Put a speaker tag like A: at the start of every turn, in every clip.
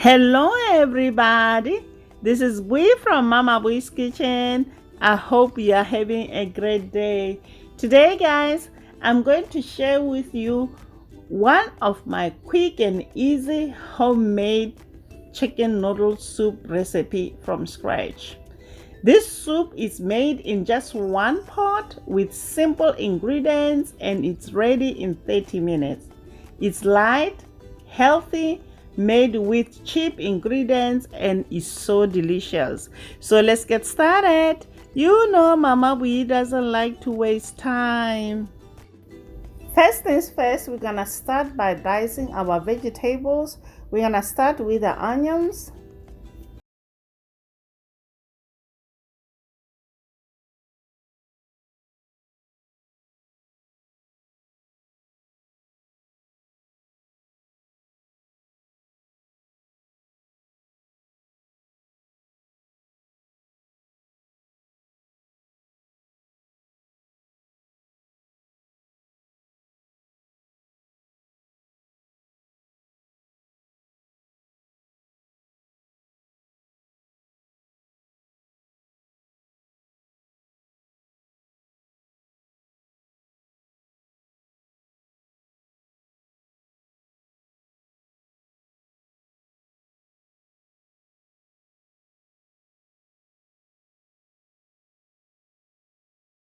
A: Hello everybody, this is Bui from Mama Bui's Kitchen. I hope you are having a great day. Today guys, I'm going to share with you one of my quick and easy homemade chicken noodle soup recipe from scratch. This soup is made in just one pot with simple ingredients and it's ready in 30 minutes. It's light, healthy, made with cheap ingredients and is so delicious. So let's get started. You know Mama Bui doesn't like to waste time. First things first, we're gonna start by dicing our vegetables. We're gonna start with the onions.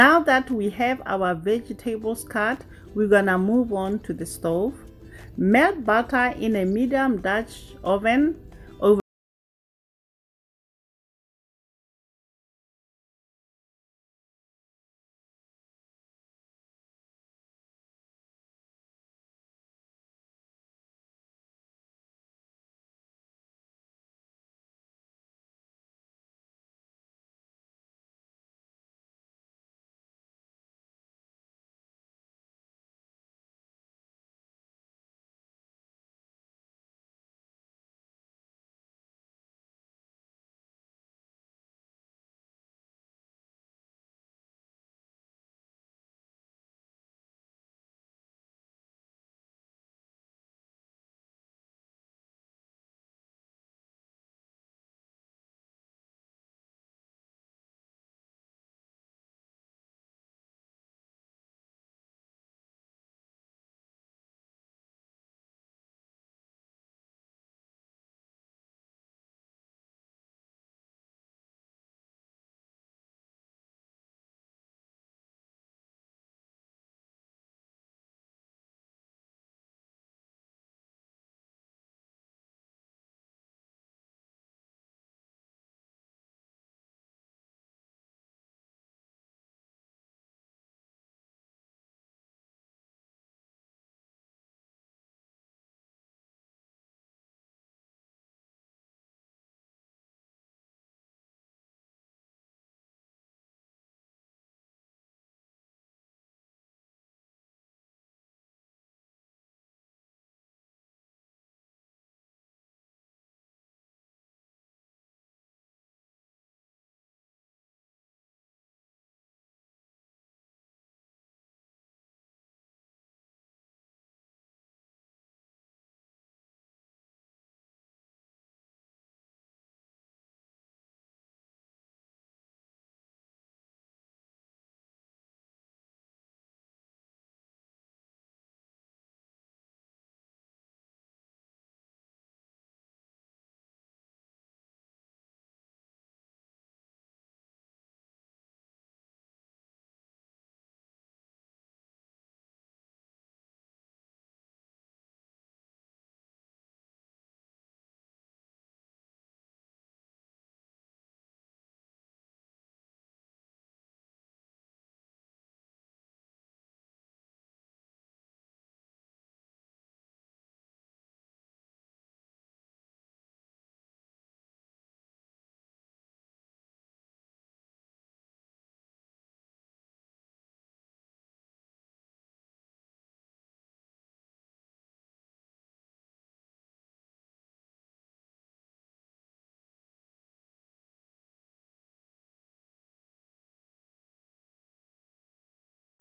A: Now that we have our vegetables cut, we're gonna move on to the stove. Melt butter in a medium Dutch oven over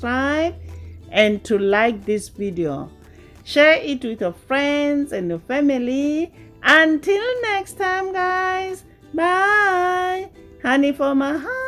A: subscribe and to like this video. Share it with your friends and your family. Until next time, guys. Bye. Honey for my heart.